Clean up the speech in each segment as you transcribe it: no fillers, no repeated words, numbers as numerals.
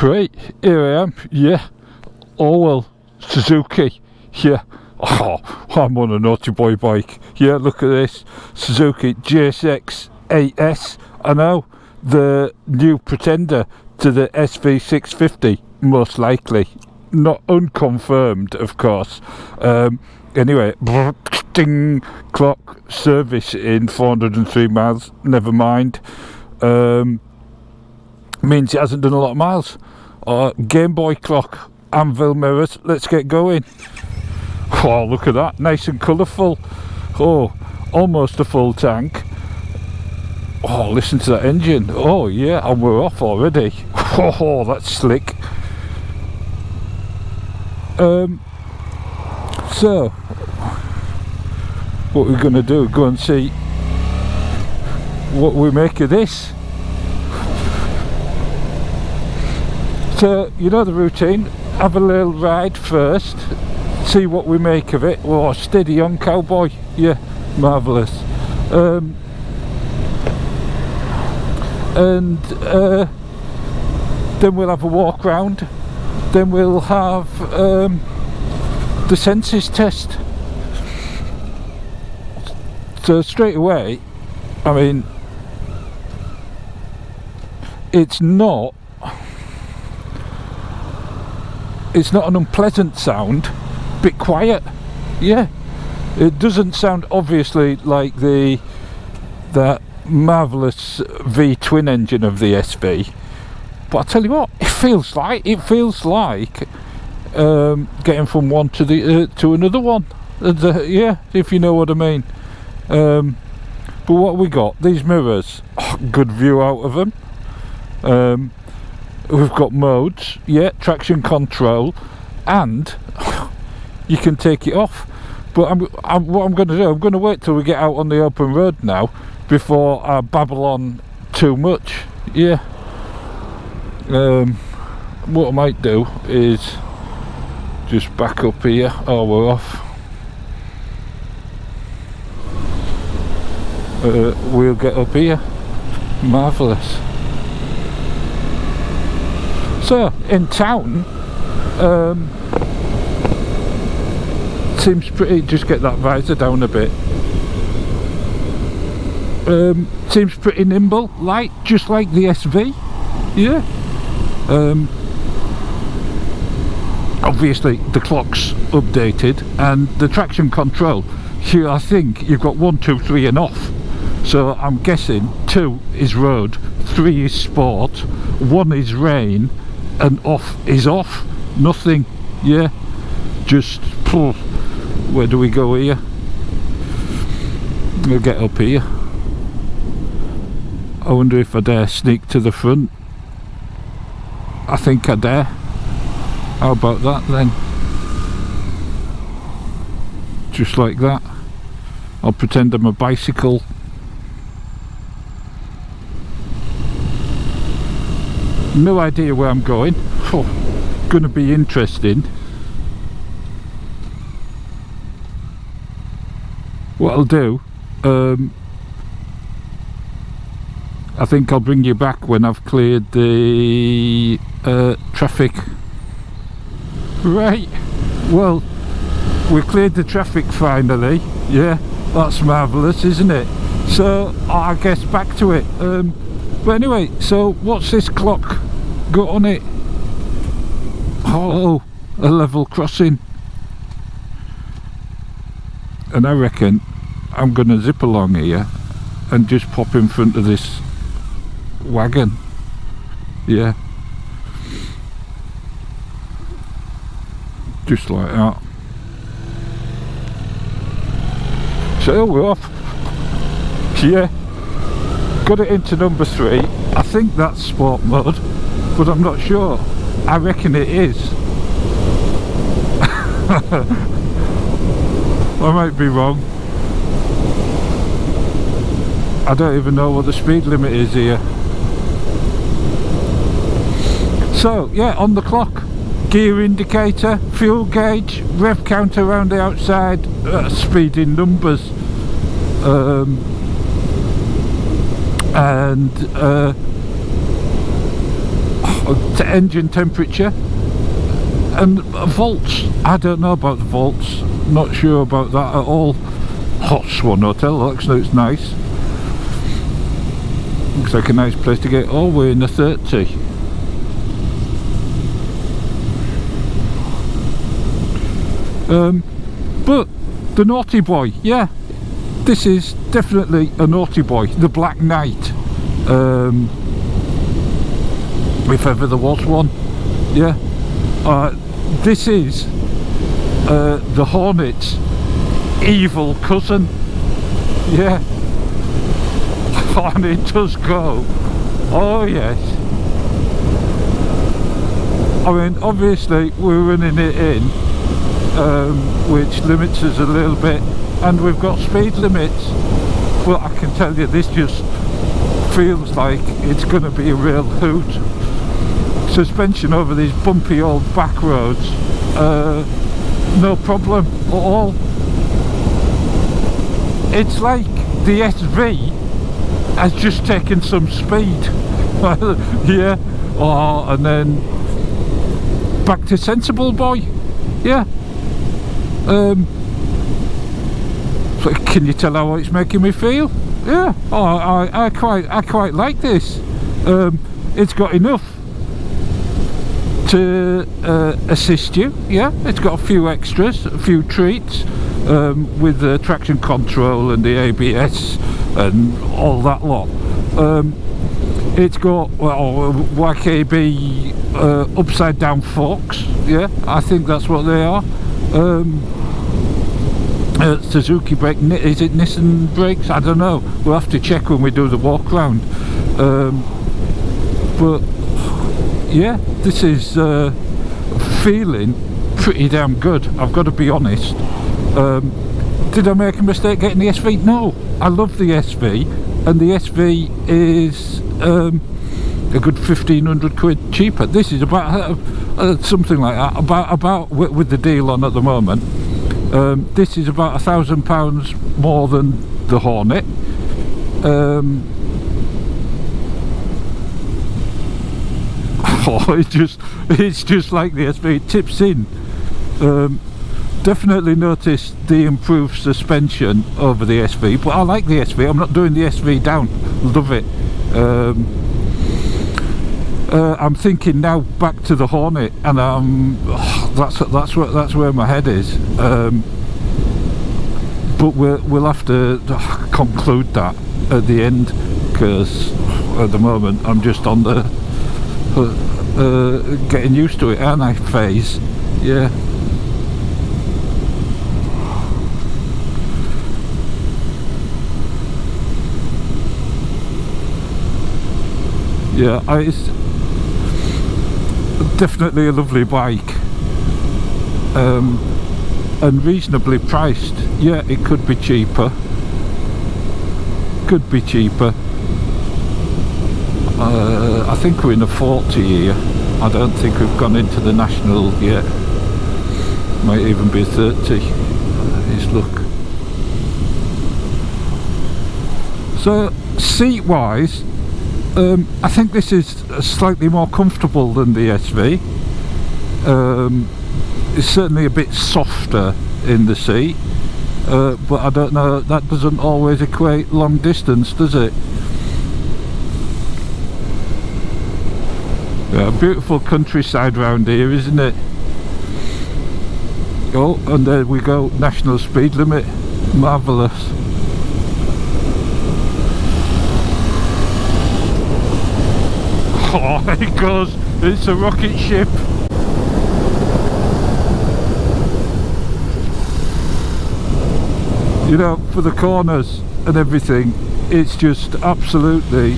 Right, here I am, yeah. Oh well, Suzuki, yeah. Oh, I'm on a naughty boy bike. Yeah, look at this. Suzuki GSX-8S. I know, the new pretender to the SV650, most likely. Not unconfirmed, of course. Anyway, ding, clock, service in 403 miles, never mind. Means it hasn't done a lot of miles. Game Boy clock, anvil mirrors, let's get going. Oh, look at that, nice and colourful. Oh, almost a full tank. Oh, listen to that engine. Oh yeah, and we're off already. Oh, that's slick. So what we're going to do, go and see what we make of this. So, you know the routine, have a little ride first, see what we make of it. Oh, steady on, cowboy. Yeah, marvellous. And then we'll have a walk round, then we'll have the senses test. So straight away, I mean, it's not an unpleasant sound, bit quiet. Yeah, it doesn't sound obviously like that marvellous V twin engine of the SV, but I tell you what, it feels like getting from one to the to another one. Yeah, if you know what I mean. But what we got, these mirrors, good view out of them. We've got modes, yeah, traction control, and you can take it off. But what I'm going to do, I'm going to wait till we get out on the open road now before I babble on too much. Yeah. What I might do is just back up here. Oh, we're off. We'll get up here. Marvellous. So, in town, seems pretty, just get that visor down a bit. Seems pretty nimble, light, just like the SV. Yeah. Obviously the clock's updated, and the traction control here, I think you've got 1, 2, 3 and off. So I'm guessing 2 is road, 3 is sport, 1 is rain, and off is off. Nothing. Yeah, just where do we go here? We'll get up here. I wonder if I dare sneak to the front. I think I dare. How about that then? Just like that. I'll pretend I'm a bicycle. No idea where I'm going. Oh, gonna be interesting. What I'll do, I think I'll bring you back when I've cleared the traffic. Right, well, we cleared the traffic finally. Yeah, that's marvellous, isn't it? So I guess back to it. But anyway, so what's this clock got on it? Oh, a level crossing. And I reckon I'm gonna zip along here and just pop in front of this wagon. Yeah, just like that. So we're off. Yeah, got it into number 3. I think that's sport mode, but I'm not sure. I reckon it is. I might be wrong. I don't even know what the speed limit is here. So yeah, on the clock, gear indicator, fuel gauge, rev counter around the outside, speed in numbers, and to engine temperature. And volts, I don't know about the volts, not sure about that at all. Hot Swan Hotel, looks nice. Looks like a nice place to get all the way in the 30. But the naughty boy, yeah, this is definitely a naughty boy, the Black Knight, if ever there was one. Yeah, this is the Hornet's evil cousin. Yeah, and it does go, oh yes. I mean, obviously we're running it in, which limits us a little bit, and we've got speed limits, but I can tell you this just feels like it's going to be a real hoot. Suspension over these bumpy old back roads, no problem at all. It's like the SV has just taken some speed. Yeah, oh, and then back to sensible boy. Yeah. So can you tell how it's making me feel? Yeah. Oh, I quite like this. It's got enough to assist you. Yeah, it's got a few extras, a few treats, with the traction control and the ABS and all that lot. It's got, well, YKB upside down forks. Yeah, I think that's what they are. Suzuki brake, is it Nissan brakes? I don't know, we'll have to check when we do the walk round. But yeah, this is feeling pretty damn good, I've got to be honest. Did I make a mistake getting the SV? No, I love the SV, and the SV is a good 1,500 quid cheaper. This is about something like that, about with the deal on at the moment. This is about £1,000 more than the Hornet. Oh, it's just like the SV, it tips in. Definitely noticed the improved suspension over the SV, but I like the SV. I'm not doing the SV down, love it. I'm thinking now back to the Hornet, and that's where my head is. But we'll have to conclude that at the end, because at the moment I'm just on the getting used to it, aren't I, phase. Yeah. Yeah, it's definitely a lovely bike, and reasonably priced. Yeah, it could be cheaper. Could be cheaper. I think we're in a 40 here. I don't think we've gone into the national yet. Might even be 30. Let's look. So seat wise, I think this is slightly more comfortable than the SV. It's certainly a bit softer in the seat, but I don't know, that doesn't always equate long distance, does it? Yeah, beautiful countryside round here, isn't it? Oh, and there we go, national speed limit, marvellous. Oh, it goes, it's a rocket ship. You know, for the corners and everything, it's just absolutely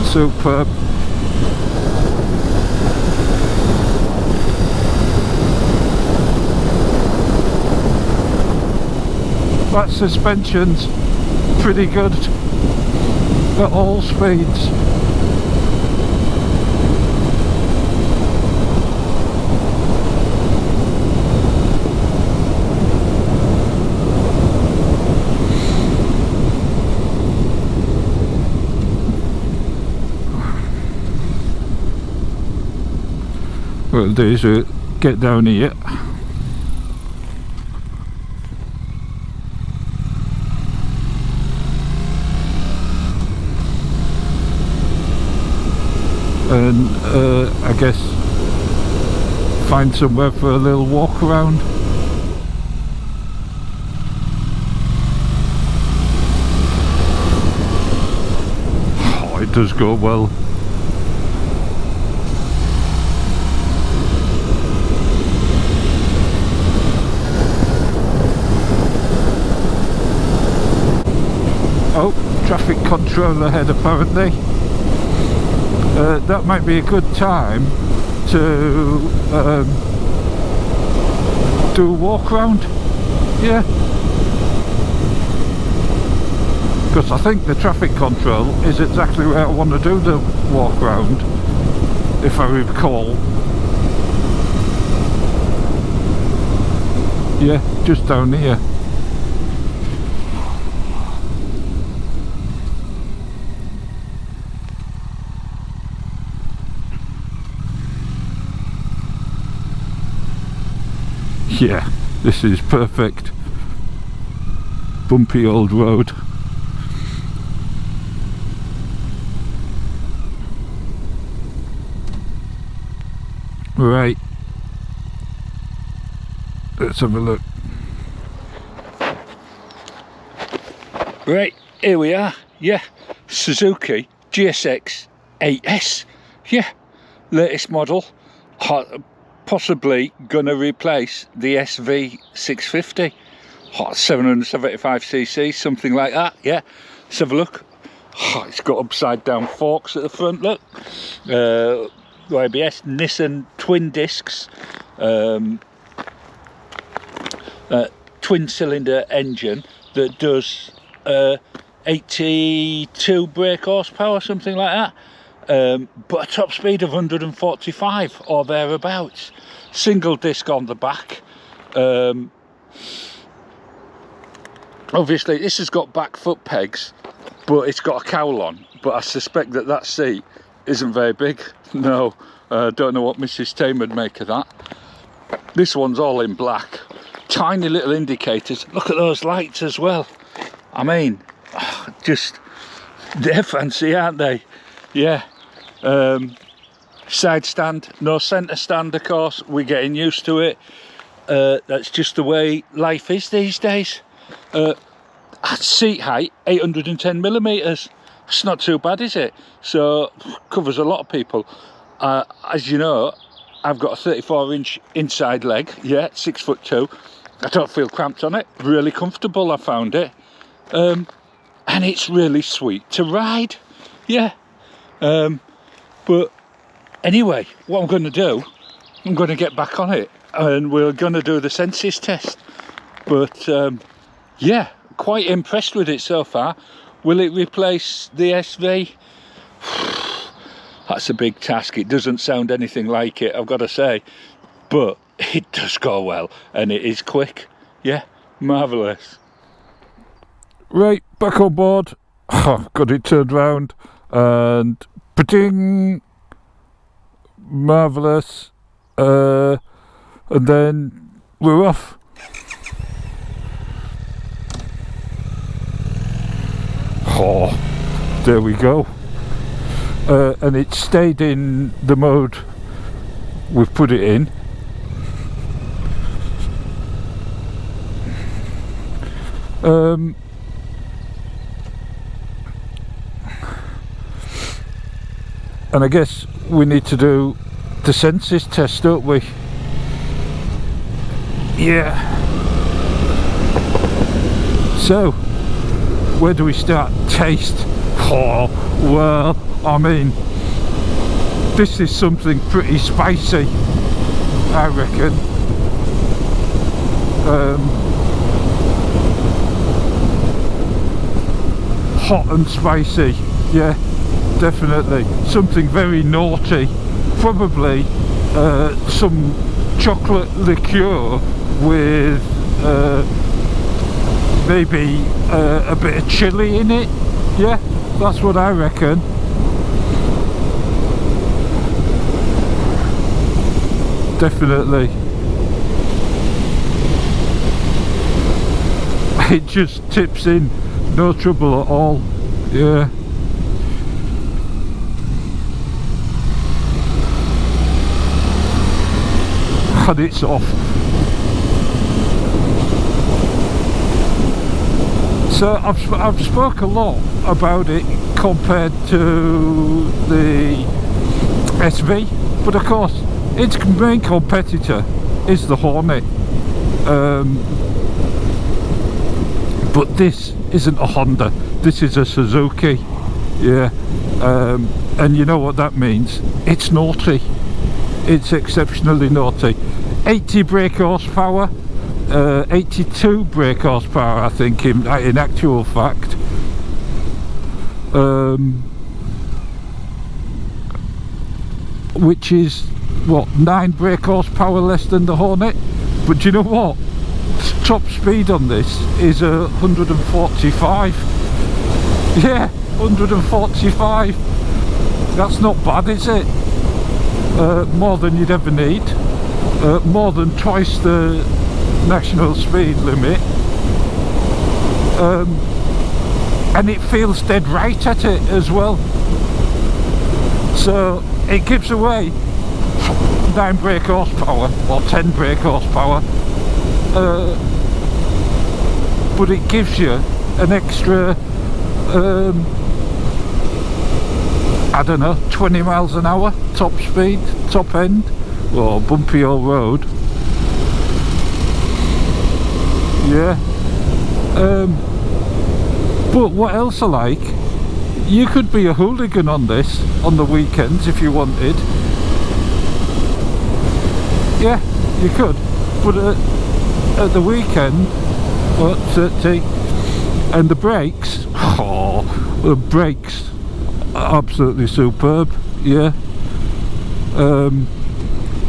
superb. That suspension's pretty good at all speeds. What we'll do is we'll get down here. And I guess find somewhere for a little walk around. Oh, it does go well. Oh, traffic control ahead apparently. That might be a good time to do a walk round. Yeah, because I think the traffic control is exactly where I want to do the walk round, if I recall. Yeah, just down here. Yeah, this is perfect. Bumpy old road. Right, let's have a look. Right, here we are. Yeah, Suzuki GSX-8S. Yeah, latest model. Possibly gonna replace the SV650. 775cc, something like that. Yeah, let's have a look. It's got upside down forks at the front, look. ABS, Nissan twin discs, twin cylinder engine that does 82 brake horsepower, something like that. But a top speed of 145 or thereabouts. Single disc on the back. Obviously this has got back foot pegs, but it's got a cowl on, but I suspect that that seat isn't very big. No, don't know what Mrs. Tame would make of that. This one's all in black. Tiny little indicators. Look at those lights as well. I mean, just, they're fancy, aren't they? Yeah. Side stand, no centre stand of course, we're getting used to it. That's just the way life is these days. Seat height 810mm. It's not too bad, is it? So covers a lot of people. As you know, I've got a 34-inch inside leg. Yeah, 6'2". I don't feel cramped on it. Really comfortable, I found it. And it's really sweet to ride. Yeah. But anyway, what I'm going to do, I'm going to get back on it and we're going to do the senses test. But yeah, quite impressed with it so far. Will it replace the SV? That's a big task. It doesn't sound anything like it, I've got to say, but it does go well and it is quick. Yeah, marvellous. Right, back on board. Got it turned round and pa-ding! Marvellous. And then we're off. Oh, there we go. And it stayed in the mode we've put it in. And I guess we need to do the senses test, don't we? Yeah. So, where do we start? Taste. Oh, well, I mean, this is something pretty spicy, I reckon. Hot and spicy, yeah, definitely. Something very naughty. Probably some chocolate liqueur with maybe a bit of chilli in it. Yeah, that's what I reckon. definitely. It just tips in, no trouble at all. Yeah. And it's off. So I've spoke a lot about it compared to the SV, but of course its main competitor is the Hornet. But this isn't a Honda, this is a Suzuki. Yeah. And you know what that means? It's naughty. It's exceptionally naughty. 80 brake horsepower, 82 brake horsepower I think in actual fact. Which is what, 9 brake horsepower less than the Hornet. But do you know what? Top speed on this is 145. Yeah, 145. That's not bad, is it? More than you'd ever need. More than twice the national speed limit. And it feels dead right at it as well. So it gives away 9 brake horsepower or 10 brake horsepower, but it gives you an extra I don't know, 20 miles an hour top speed, top end, or bumpy old road. Yeah. But what else I like, you could be a hooligan on this on the weekends if you wanted. Yeah, you could. But at the weekend, and the brakes, oh, the brakes are absolutely superb. Yeah.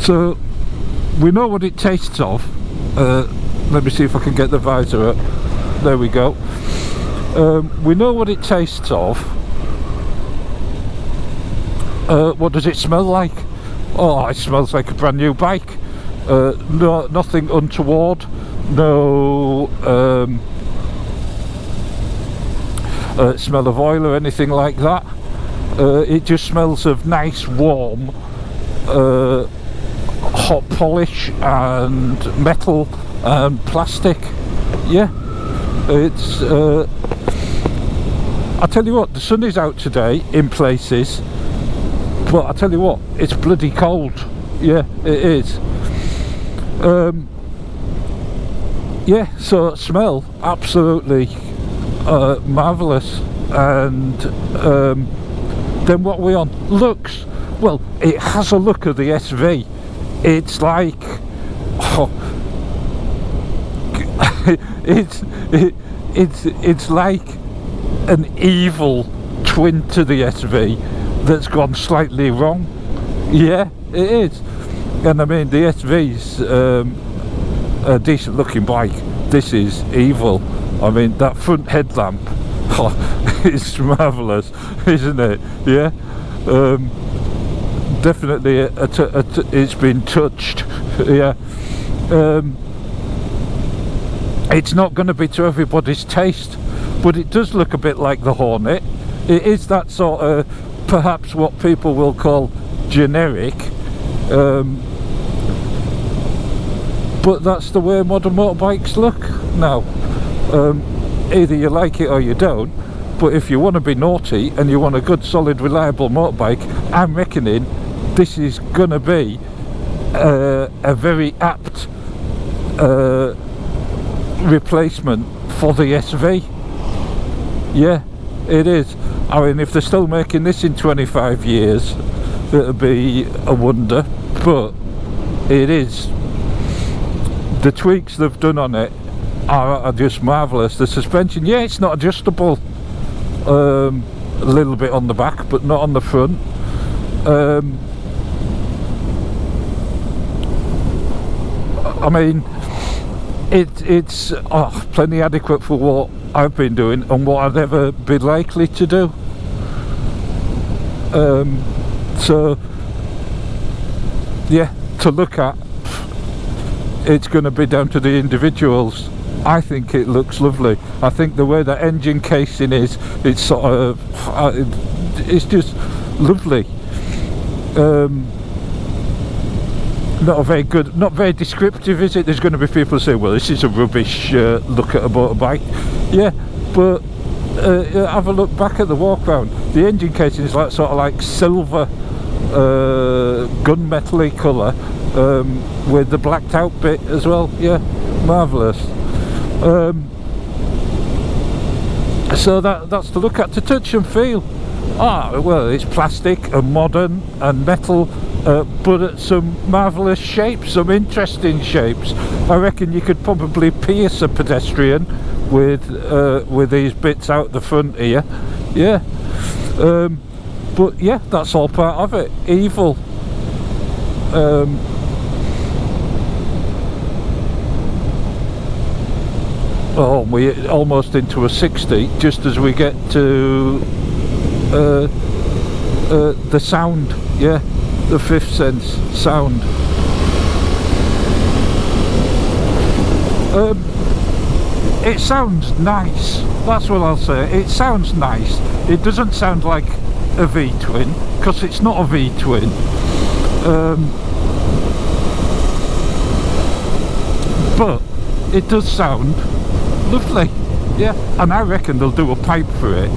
So we know what it tastes of. Let me see if I can get the visor up. There we go. We know what it tastes of. What does it smell like? Oh, it smells like a brand new bike. No, nothing untoward. No smell of oil or anything like that. It just smells of nice, warm, hot polish and metal and plastic. Yeah, it's. I tell you what, the sun is out today in places, but I tell you what, it's bloody cold. Yeah, it is. Yeah, so smell absolutely marvellous. And then what are we on? Looks. Well, it has a look of the SV. It's like, oh, it's like an evil twin to the SV that's gone slightly wrong. Yeah, it is. And I mean, the SV's a decent looking bike. This is evil. I mean, that front headlamp, oh, it's marvellous, isn't it? Yeah. Definitely it's been touched. Yeah. It's not going to be to everybody's taste, but it does look a bit like the Hornet. It is that sort of, perhaps what people will call generic, but that's the way modern motorbikes look now. Either you like it or you don't, but if you want to be naughty and you want a good, solid, reliable motorbike, I'm reckoning this is going to be a very apt replacement for the SV. Yeah, it is. I mean, if they're still making this in 25 years, it'll be a wonder, but it is. The tweaks they've done on it are just marvellous. The suspension, yeah, it's not adjustable. A little bit on the back, but not on the front. I mean, it's plenty adequate for what I've been doing and what I'd ever be likely to do. So yeah, to look at. It's going to be down to the individuals. I think it looks lovely. I think the way the engine casing is, it's sort of, it's just lovely. Not very good, not very descriptive, is it? There's going to be people who say, well, this is a rubbish look at a motorbike. Yeah, but have a look back at the walk round. The engine casing is like sort of like silver gunmetal-y colour, with the blacked out bit as well. Yeah, marvellous. So that's to look at, to touch and feel. Well, it's plastic and modern and metal, but at some marvellous shapes, some interesting shapes. I reckon you could probably pierce a pedestrian with these bits out the front here. Yeah. But yeah, that's all part of it. Evil. Oh, we're almost into a 60 just as we get to the sound. Yeah, the fifth sense sound. It sounds nice, that's what I'll say. It sounds nice. It doesn't sound like a V-twin, because it's not a V-twin. But it does sound lovely. Yeah, and I reckon they'll do a pipe for it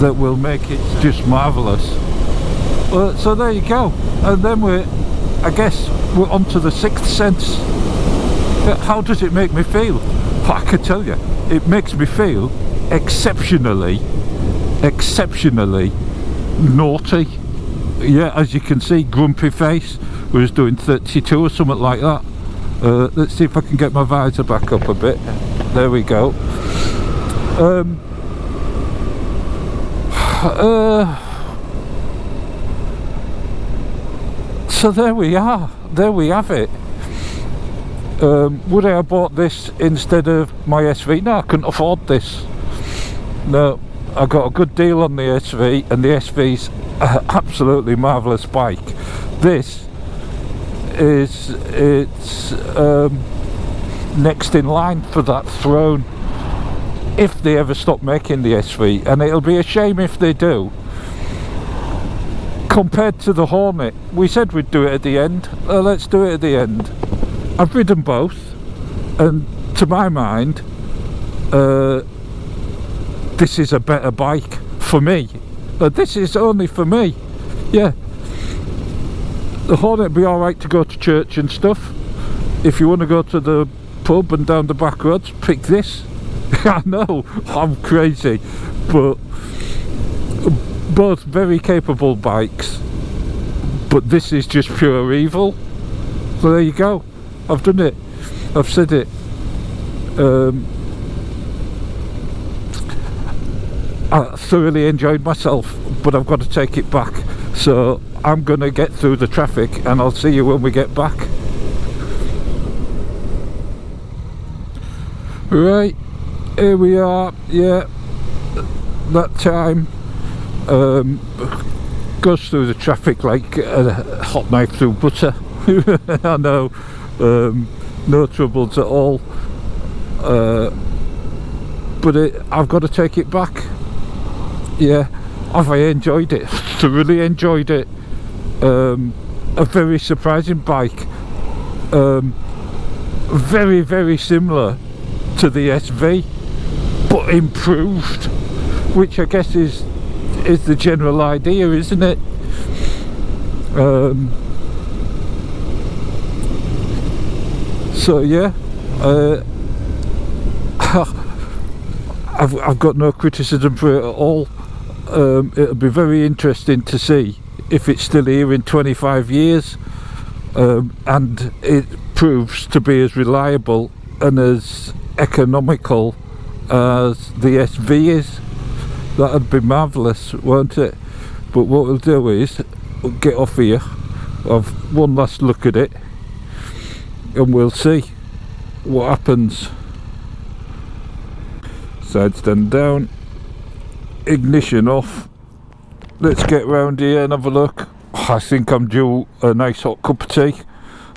that will make it just marvellous. So there you go. And then I guess we're on to the sixth sense. How does it make me feel? Well, I can tell you, it makes me feel exceptionally naughty. Yeah, as you can see, grumpy face. We was doing 32 or something like that. Let's see if I can get my visor back up a bit. There we go. So there we are. There we have it. Would I have bought this instead of my SV? No, I couldn't afford this. No, I got a good deal on the SV, and the SV's an absolutely marvellous bike. This is next in line for that throne, if they ever stop making the SV, and it'll be a shame if they do. Compared to the Hornet, we said we'd do it at the end. Let's do it at the end. I've ridden both, and to my mind, this is a better bike for me. This is only for me. Yeah, the Hornet would be alright to go to church and stuff. If you want to go to the pub and down the back roads, pick this. I know, I'm crazy, but both very capable bikes, but this is just pure evil. So there you go. I've done it. I've said it. I thoroughly enjoyed myself, but I've got to take it back. So I'm going to get through the traffic, and I'll see you when we get back. Right, here we are. Yeah, that time goes through the traffic like a hot knife through butter. I know. No troubles at all, but I've got to take it back. Yeah, have I enjoyed it? Thoroughly enjoyed it. A very surprising bike, very, very similar to the SV, but improved, which I guess is the general idea, isn't it? So yeah, I've got no criticism for it at all. It'll be very interesting to see if it's still here in 25 years, and it proves to be as reliable and as economical as the SV is. That'd be marvellous, won't it? But what we'll do is we'll get off here, have one last look at it, and we'll see what happens. Side stand down, ignition off. Let's get round here and have a look. I think I'm due a nice hot cup of tea.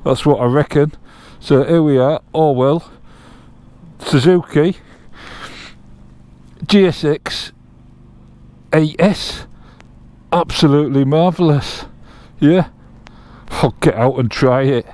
That's what I reckon. So here we are, Orwell, Suzuki GSX-8S. Absolutely marvellous. Yeah, I'll get out and try it.